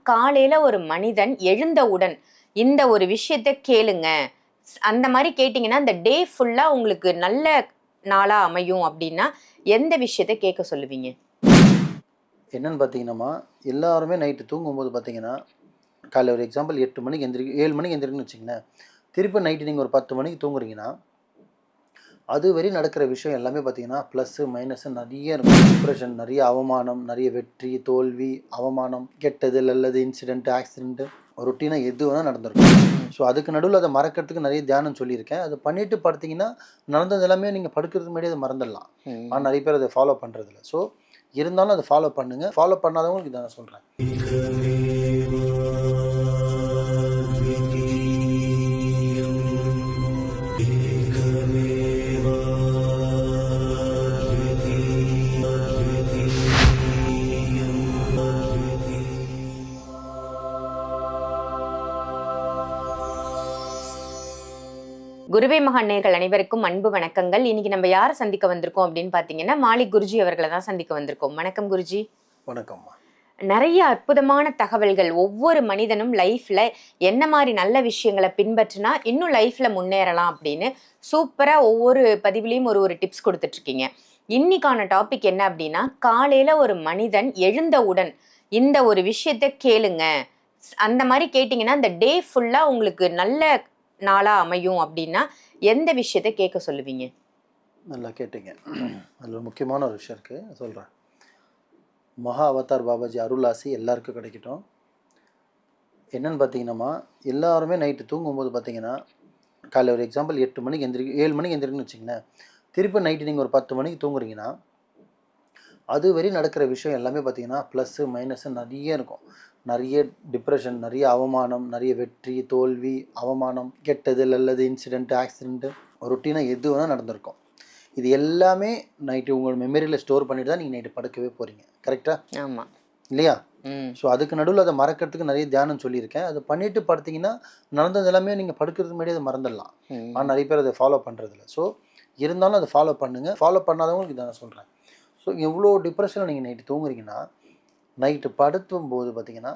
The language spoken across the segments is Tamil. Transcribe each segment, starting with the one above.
காலையில ஒரு மனிதன் எழுந்தவுடன் இந்த ஒரு விஷயத்த கேளுங்க, அந்த மாதிரி கேட்டீங்கன்னா இந்த டே ஃபுல்லா உங்களுக்கு நல்ல நாளா அமையும் அப்படின்னா எந்த விஷயத்த கேட்க சொல்லுவீங்க? என்னன்னு பார்த்தீங்கன்னா, எல்லாருமே நைட்டு தூங்கும்போது பார்த்தீங்கன்னா, காலைல ஒரு எக்ஸாம்பிள் 8 மணிக்கு 7 மணிக்கு எந்திரிக்கணும்னு வச்சுக்கங்களேன். திருப்பி நைட்டு நீங்க ஒரு 10 மணிக்கு தூங்குறீங்கன்னா, அதுவரை நடக்கிற விஷயம் எல்லாமே பார்த்தீங்கன்னா, ப்ளஸ்ஸு, மைனஸு நெறைய இருக்கும். டிப்ரஷன், நெறைய அவமானம், நெறைய வெற்றி, தோல்வி, அவமானம், கெட்டது, நல்லது, இன்சிடென்ட், ஆக்சிடென்ட் ரொட்டீனா எது வேணா நடந்திருக்கும். ஸோ அதுக்கு நடுவுல அத மறக்கிறதுக்கு நெறைய தியானம் சொல்லியிருக்கேன். அத பண்ணிட்டு படுத்தீங்கன்னா, நடந்தது எல்லாமே நீங்க படுக்கிறதுக்கு முன்னாடியே அத மறந்துடலாம். ஆனா நெறைய பேர் அத ஃபாலோ பண்றதில்ல. ஸோ இருந்தாலும் அத ஃபாலோ பண்ணுங்க. ஃபாலோ பண்ணாதவங்களுக்கு இத நான் சொல்றேன். குருவே மகான் நேயர்கள் அனைவருக்கும் அன்பு வணக்கங்கள். இன்னைக்கு நம்ம யாரை சந்திக்க வந்திருக்கோம் அப்படின்னு பாத்தீங்கன்னா மாலிக் குருஜி அவர்களை தான் சந்திக்க வந்திருக்கோம். வணக்கம் குருஜி. வணக்கம்மா. நிறைய அற்புதமான தகவல்கள். ஒவ்வொரு மனிதனும் லைஃப்ல என்ன மாதிரி நல்ல விஷயங்களை பின்பற்றினா இன்னும் லைஃப்ல முன்னேறலாம் அப்படின்னு சூப்பரா ஒவ்வொரு பதிவுலையும் ஒரு ஒரு டிப்ஸ் கொடுத்துட்டு இருக்கீங்க. இன்னைக்கான டாபிக் என்ன அப்படின்னா, காலையில ஒரு மனிதன் எழுந்தவுடன் இந்த ஒரு விஷயத்த கேளுங்க, அந்த மாதிரி கேட்டீங்கன்னா இந்த டே ஃபுல்லா உங்களுக்கு நல்ல நாளா அமையும் அப்படின்னா எந்த விஷயத்த கேட்க சொல்லுவீங்க? நல்லா கேட்டீங்க. அதில் முக்கியமான ஒரு விஷயம் இருக்கு, சொல்றேன். மகா அவதார் பாபாஜி அருளாசி எல்லாருக்கும் கிடைக்கட்டும். என்னன்னு பார்த்தீங்கன்னா, எல்லாருமே நைட்டு தூங்கும்போது பார்த்தீங்கன்னா, காலைல ஒரு எக்ஸாம்பிள் 8 மணிக்கு 7 மணிக்கு எந்திரிக்கணும்னு வச்சுக்கங்களேன். திருப்பி நைட்டு நீங்கள் ஒரு 10 மணிக்கு தூங்குறீங்கன்னா, அதுவரை நடக்கிற விஷயம் எல்லாமே பார்த்தீங்கன்னா, ப்ளஸ்ஸு, மைனஸு நெறைய இருக்கும். நெறைய டிப்ரஷன், நெறைய அவமானம், நெறைய வெற்றி, தோல்வி, அவமானம், கெட்டது, நல்லது, இன்சிடென்ட், ஆக்சிடென்ட் ரொட்டீனா எது வேணா நடந்திருக்கும். இது எல்லாமே நைட்டு உங்களோட மெமரியில் ஸ்டோர் பண்ணிட்டு தான் நீங்கள் நைட்டு படுக்கவே போகிறீங்க. கரெக்டா? ஆமாம். இல்லையா? ஸோ அதுக்கு நடுவில் அதை மறக்கிறதுக்கு நிறைய தியானம் சொல்லியிருக்கேன். அதை பண்ணிட்டு படுத்தீங்கன்னா, நடந்தது எல்லாமே நீங்கள் படுக்கிறதுக்கு முன்னாடி அதை மறந்துடலாம். ஆனால் நிறைய பேர் அதை ஃபாலோ பண்ணுறதில்ல. ஸோ இருந்தாலும் அதை ஃபாலோ பண்ணுங்கள். ஃபாலோ பண்ணாதவங்களுக்கு இதை நான் சொல்கிறேன். ஸோ எவ்வளோ டிப்ரெஷனில் நீங்கள் நைட்டு தூங்குறீங்கன்னா, நைட்டு படுத்தும் போது பார்த்தீங்கன்னா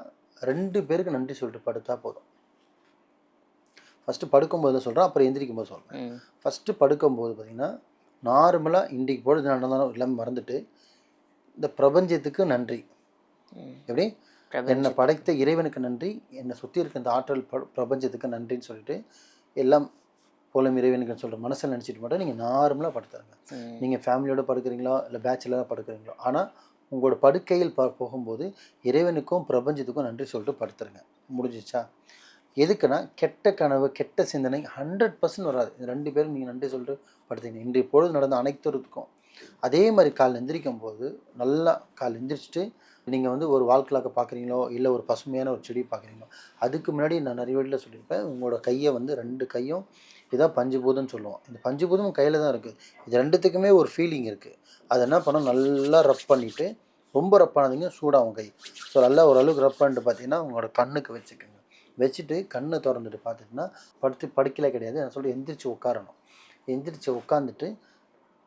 2 பேருக்கு நன்றி சொல்லிட்டு படுத்தா போதும். ஃபஸ்ட்டு படுக்கும்போது தான் சொல்கிறேன், அப்புறம் எந்திரிக்கும் போது சொல்கிறேன். ஃபஸ்ட்டு படுக்கும்போது பார்த்தீங்கன்னா, நார்மலாக இன்றைக்கு பொழுது நடந்தாலும் எல்லாமே மறந்துட்டு, இந்த பிரபஞ்சத்துக்கு நன்றி. எப்படி? என்னை படைத்த இறைவனுக்கு நன்றி, என்னை சுற்றி இருக்க இந்த ஆற்றல் பிரபஞ்சத்துக்கு நன்றின்னு சொல்லிட்டு எல்லாம் போலும் இறைவனுக்கு சொல்கிற மனசில் நினச்சிட்டு மட்டும் நீங்கள் நார்மலாக படுத்துருங்க. நீங்கள் ஃபேமிலியோடு படுக்கிறீங்களோ இல்லை பேச்சுலராக படுக்கிறீங்களோ, ஆனால் உங்களோட படுக்கையில் போகும்போது இறைவனுக்கும் பிரபஞ்சத்துக்கும் நன்றி சொல்லிட்டு படுத்துருங்க. முடிஞ்சிச்சா? எதுக்குன்னா, கெட்ட கனவு, கெட்ட சிந்தனை 100% வராது. இந்த 2 பேரும் நீங்கள் நன்றி சொல்லிட்டு படுத்தீங்க. இன்றைய பொழுது நடந்த அனைத்துக்கும் அதே மாதிரி கால் எந்திரிக்கும் போது நல்லா கால் எந்திரிச்சிட்டு நீங்கள் வந்து ஒரு வால் கிளாக்கை பார்க்குறீங்களோ இல்லை ஒரு பசுமையான ஒரு செடி பார்க்குறீங்களோ, அதுக்கு முன்னாடி நான் நிறைய வீட்டில் சொல்லியிருப்பேன், உங்களோட கையை வந்து 2 கையும் இதான் பஞ்சபூதம்னு சொல்லுவோம். இந்த பஞ்சபூதமும் கையில் தான் இருக்குது. இது 2த்துக்குமே ஒரு ஃபீலிங் இருக்குது. அதை என்ன பண்ணணும், நல்லா ரப் பண்ணிவிட்டு, ரொம்ப ரப் பண்ணாதீங்க, சூடாகும் கை. ஸோ நல்லா ஓரளவுக்கு ரப் பண்ணிட்டு பார்த்தீங்கன்னா உங்களோட கண்ணுக்கு வச்சுக்கோங்க. வச்சுட்டு கண்ணை திறந்துட்டு பார்த்துட்டுனா படுக்கல கிடையாது, நான் சொல்லிட்டு எந்திரிச்சு உட்காரணும். எந்திரிச்சு உட்காந்துட்டு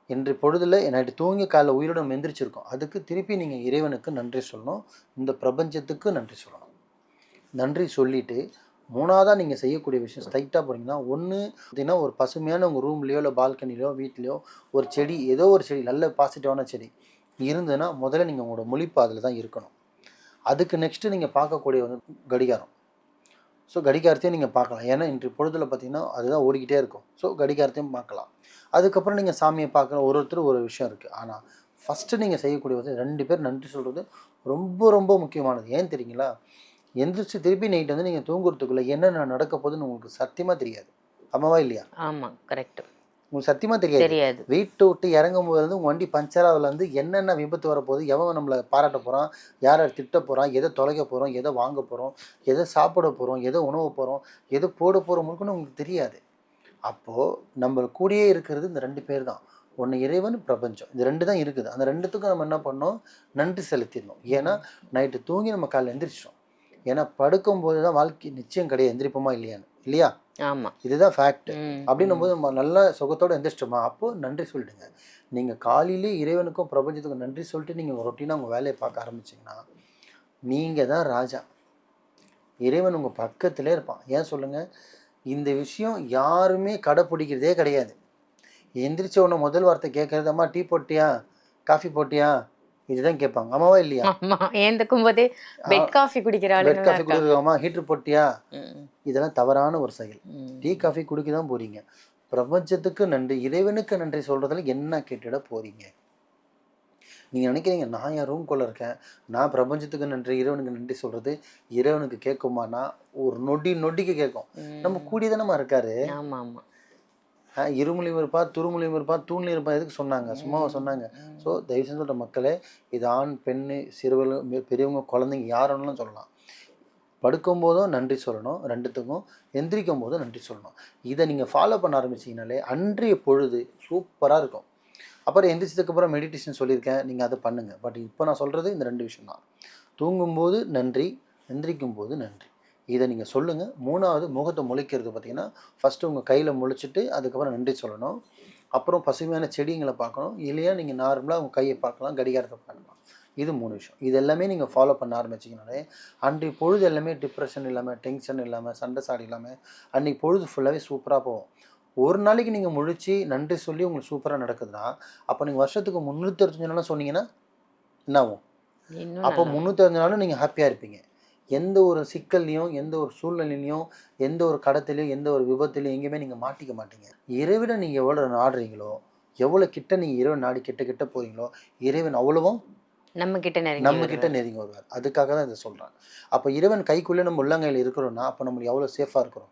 இன்று பொழுதில் நைட்டு தூங்கி காலைல உயிரோடு நம்ம எந்திரிச்சிருக்கோம். அதுக்கு திருப்பி நீங்கள் இறைவனுக்கு நன்றி சொல்லணும், இந்த பிரபஞ்சத்துக்கு நன்றி சொல்லணும். நன்றி சொல்லிவிட்டு 3ஆவதாக நீங்கள் செய்யக்கூடிய விஷயம் ஸ்ட்ரைட்டாக போனீங்கன்னா, ஒன்று பார்த்தீங்கன்னா ஒரு பசுமையான உங்கள் ரூம்லேயோ இல்லை பால்கனிலையோ வீட்லேயோ ஒரு செடி, ஏதோ ஒரு செடி நல்ல பாசிட்டிவான செடி இருந்ததுன்னா முதல்ல நீங்கள் உங்களோட முழிப்பு அதில் தான் இருக்கணும். அதுக்கு நெக்ஸ்ட்டு நீங்கள் பார்க்கக்கூடிய வந்து கடிகாரம். ஸோ கடிகாரத்தையும் நீங்கள் பார்க்கலாம். ஏன்னா இன்று பொழுதில் பார்த்தீங்கன்னா அதுதான் ஓடிக்கிட்டே இருக்கும். ஸோ கடிகாரத்தையும் பார்க்கலாம். அதுக்கப்புறம் நீங்கள் சாமியை பார்க்குற ஒருத்தர் ஒரு விஷயம் இருக்குது. ஆனால் ஃபஸ்ட்டு நீங்கள் செய்யக்கூடிய வந்து 2 பேர் நன்றி சொல்கிறது ரொம்ப ரொம்ப முக்கியமானது. ஏன் தெரியுங்களா? எந்திரிச்சு திருப்பி நைட்டு வந்து நீங்கள் தூங்குறதுக்குள்ளே என்னென்ன நடக்க போகுதுன்னு உங்களுக்கு சத்தியமாக தெரியாது. ஆமாவா இல்லையா? ஆமாம், கரெக்ட். உங்களுக்கு சத்தியமாக தெரியாது. வீட்டை விட்டு இறங்கும் போது வந்து உங்கள் வண்டி பஞ்சர் ஆகலேருந்து என்னென்ன விபத்து வரப்போகுது, எவன் நம்மளை பாராட்ட போகிறான், யார் யார் திட்ட போகிறான், எதை தொலைக்க போகிறோம், எதை வாங்க போகிறோம், எதை சாப்பிட போகிறோம், எதை உணவு போகிறோம், எதை போட போகிறோம் முழுக்கன்னு உங்களுக்கு தெரியாது. அப்போது நம்ம கூடயே இருக்கிறது இந்த 2 பேர் தான். ஒன்று இறைவன், பிரபஞ்சம். இந்த 2 தான் இருக்குது. அந்த 2த்துக்கும் நம்ம என்ன பண்ணோம், நன்றி செலுத்திடணும். ஏன்னா நைட்டு தூங்கி நம்ம காலைல எந்திரிச்சிட்டோம். ஏன்னா படுக்கும்போது தான் வாழ்க்கை நிச்சயம் கிடையாது, எந்திரிப்போமா இல்லையான்னு, இல்லையா? ஆமாம், இதுதான் ஃபேக்ட். அப்படின்னும் போது நம்ம நல்ல சுகத்தோடு எந்திரிச்சிட்டோமா, அப்போது நன்றி சொல்லிடுங்க. நீங்கள் காலையிலே இறைவனுக்கும் பிரபஞ்சத்துக்கும் நன்றி சொல்லிட்டு நீங்கள் ரொட்டீனாக உங்கள் வேலையை பார்க்க ஆரம்பிச்சிங்கன்னா நீங்கள் தான் ராஜா. இறைவன் உங்கள் பக்கத்திலே இருப்பான். ஏன் சொல்லுங்கள், இந்த விஷயம் யாருமே கடைப்பிடிக்கிறதே கிடையாது. எந்திரிச்ச உடனே முதல் வார்த்தை கேட்கறது, அம்மா டீ போட்டியா, காஃபி போட்டியா, இதுதான் கேட்பாங்க. ஆமாவா இல்லையா? ஆமா, ஏந்துக்கும் போதே பெட் காஃபி குடிக்கிற பெட் ஆளுங்க காஃபி குடிக்கிறோமா, ஹீட்டர் போட்டியா, ம். இதெல்லாம் தவறான ஒரு செயல். ம். டீ காஃபி குடிக்க தான் போறீங்க. பிரபஞ்சத்துக்கு நன்றி, இறைவனுக்கு நன்றி சொல்றதுல என்ன கேட்டுட போறீங்க? நீங்க நினைக்கிறீங்க நான் என் ரூம்குள்ள இருக்கேன், நான் பிரபஞ்சத்துக்கு நன்றி, இறைவனுக்கு நன்றி சொல்றது இறைவனுக்கு கேட்குமானா, ஒரு நொடிக்கு கேட்கும். நம்ம கூடியதானமா இருக்காரு. ஆமா ஆமா. இருமொழியும் இருப்பா, துருமொழியும் இருப்பா, தூண்லையும் இருப்பா, எதுக்கு சொன்னாங்க? சும்மாவா சொன்னாங்க? ஸோ தயவு செஞ்சு சொல்ற மக்களே, இது ஆண் பெண்ணு சிறுவர்கள் பெரியவங்க குழந்தைங்க யாருன்னாலும் சொல்லலாம். படுக்கும் போதும் நன்றி சொல்லணும், ரெண்டுத்துக்கும். எந்திரிக்கும் போதும் நன்றி சொல்லணும். இதை நீங்கள் ஃபாலோ பண்ண ஆரம்பிச்சிங்கனாலே அன்றைய பொழுது சூப்பராக இருக்கும். அப்புறம் எந்திரிச்சதுக்கப்புறம் மெடிடேஷன் சொல்லியிருக்கேன், நீங்கள் அதை பண்ணுங்கள். பட் இப்போ நான் சொல்கிறது இந்த 2 விஷயம் தான். தூங்கும்போது நன்றி, எந்திரிக்கும் போது நன்றி. இதை நீங்கள் சொல்லுங்கள். 3வது முகத்தை முழிக்கிறது பார்த்தீங்கன்னா, ஃபஸ்ட்டு உங்கள் கையில் முழிச்சிட்டு அதுக்கப்புறம் நன்றி சொல்லணும். அப்புறம் பசுமையான செடிங்களை பார்க்கணும். இல்லையா நீங்கள் நார்மலாக உங்கள் கையை பார்க்கலாம், கடிகாரத்தை பார்க்கலாம். இது 3 விஷயம். இது எல்லாமே நீங்கள் ஃபாலோ பண்ண ஆரம்பிச்சிங்கனாலே அன்றைய பொழுது எல்லாமே டிப்ரெஷன் இல்லாமல், டென்ஷன் இல்லாமல், சண்டை சாடி இல்லாமல் அன்றைக்கி பொழுது ஃபுல்லாகவே சூப்பராக போகும். ஒரு நாளைக்கு நீங்கள் முழிச்சு நன்றி சொல்லி உங்களுக்கு சூப்பராக நடக்குதுன்னா, அப்போ நீங்கள் வருஷத்துக்கு 365 நாளும் சொன்னீங்கன்னா என்ன ஆகும்? அப்போ 365 நாளும் நீங்கள் ஹாப்பியாக இருப்பீங்க. எந்த ஒரு சிக்கல்லையும், எந்த ஒரு சூழ்நிலையிலையும், எந்த ஒரு கடத்திலையும், எந்த ஒரு விபத்துலையும் எங்கேயுமே நீங்கள் மாட்டிக்க மாட்டீங்க. இறைவனை நீங்கள் எவ்வளோ நாடுறீங்களோ, எவ்வளோ கிட்ட நீங்கள் இறைவன் நாடி கிட்ட போகிறீங்களோ, இறைவன் அவ்வளவும் நம்ம கிட்ட நெருங்கி வருவார். அதுக்காக தான் இதை சொல்கிறாங்க. அப்போ இறைவன் கைக்குள்ளே நம்ம உள்ளங்கையில் இருக்கிறோன்னா, அப்போ நம்ம எவ்வளோ சேஃபாக இருக்கிறோம்.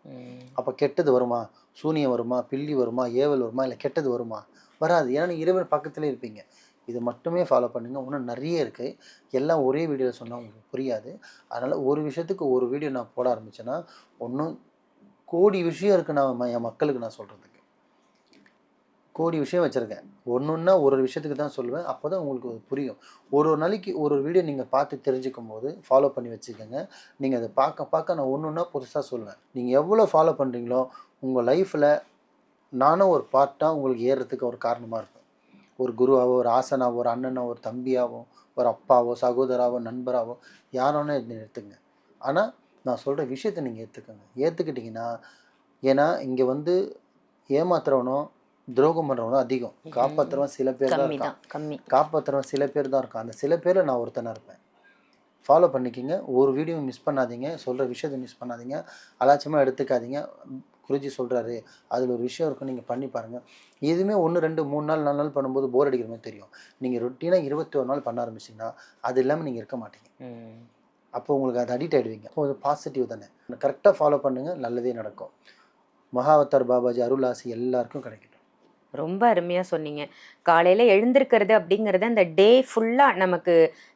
அப்போ கெட்டது வருமா, சூனியம் வருமா, பில்லி வருமா, ஏவல் வருமா, இல்லை கெட்டது வருமா? வராது. ஏன்னா நீங்கள் இறைவன் பக்கத்துலேயே இருப்பீங்க. இது மட்டுமே ஃபாலோ பண்ணுங்கள். இன்னும் நிறைய இருக்குது. எல்லாம் ஒரே வீடியோவில் சொன்னால் உங்களுக்கு புரியாது. அதனால் ஒரு விஷயத்துக்கு ஒரு வீடியோ நான் போட ஆரம்பித்தேன்னா, இன்னும் கோடி விஷயம் இருக்குது. நான் என் மக்களுக்கு நான் சொல்கிறதுக்கு கோடி விஷயம் வச்சுருக்கேன். ஒன்றுன்னா ஒரு விஷயத்துக்கு தான் சொல்லுவேன். அப்போ தான் உங்களுக்கு புரியும். ஒரு நாளைக்கு ஒரு வீடியோ நீங்கள் பார்த்து தெரிஞ்சுக்கும் போது ஃபாலோ பண்ணி வச்சுக்கோங்க. நீங்கள் அதை பார்க்க நான் ஒன்றுன்னா புதுசாக சொல்லுவேன். நீங்கள் எவ்வளோ ஃபாலோ பண்ணுறீங்களோ உங்கள் லைஃப்பில் நானும் ஒரு பார்ட்டாக உங்களுக்கு ஏறுறதுக்கு ஒரு காரணமாக இருப்பேன். ஒரு குருவாவோ, ஒரு ஆசனாவோ, ஒரு அண்ணனோ, ஒரு தம்பியாவோ, ஒரு அப்பாவோ, சகோதராவோ, நண்பராவோ யாரோன்னா எடுத்துங்க. ஆனால் நான் சொல்கிற விஷயத்தை நீங்கள் ஏற்றுக்கிட்டிங்கன்னா, ஏன்னா இங்கே வந்து ஏமாத்துறவனோ துரோகம் பண்ணுறவங்க அதிகம். காப்பாற்றுறவன் சில பேர் தான் இருக்கான். காப்பாற்றுறவன் சில பேர் தான் இருக்கான். அந்த சில பேரில் நான் ஒருத்தனாக இருப்பேன். ஃபாலோ பண்ணிக்கிங்க. ஒரு வீடியோ மிஸ் பண்ணாதீங்க. சொல்கிற விஷயத்தை மிஸ் பண்ணாதீங்க. அலாட்சியமாக எடுத்துக்காதீங்க. குருஜி சொல்கிறாரு, அதில் ஒரு விஷயம் இருக்கும், நீங்கள் பண்ணி பாருங்கள். எதுவுமே 1, 2, 3 நாள் 4 நாள் பண்ணும்போது போர் அடிக்கிற மாதிரி தெரியும். நீங்கள் ரொட்டீனாக 21 நாள் பண்ண ஆரம்பிச்சிங்கன்னா அது இல்லாமல் நீங்கள் இருக்க மாட்டீங்க. அப்போ உங்களுக்கு அது அடிக்ட் ஆகிடுவீங்க. அப்போ அது பாசிட்டிவ் தானே. கரெக்டாக ஃபாலோ பண்ணுங்கள், நல்லதே நடக்கும். மகாவதார் பாபாஜி அருளாசி எல்லாருக்கும் கிடைக்கட்டும். ரொம்ப அருமையாக சொன்னீங்க. காலையில் எழுந்திருக்கிறது அப்படிங்கிறது அந்த டே ஃபுல்லாக நமக்கு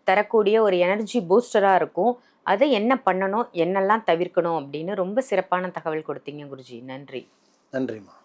தரக்கூடிய ஒரு எனர்ஜி பூஸ்டராக இருக்கும். அதை என்ன பண்ணணும், என்னெல்லாம் தவிர்க்கணும் அப்படின்னு ரொம்ப சிறப்பான தகவல் கொடுத்தீங்க குருஜி. நன்றி. நன்றிம்மா.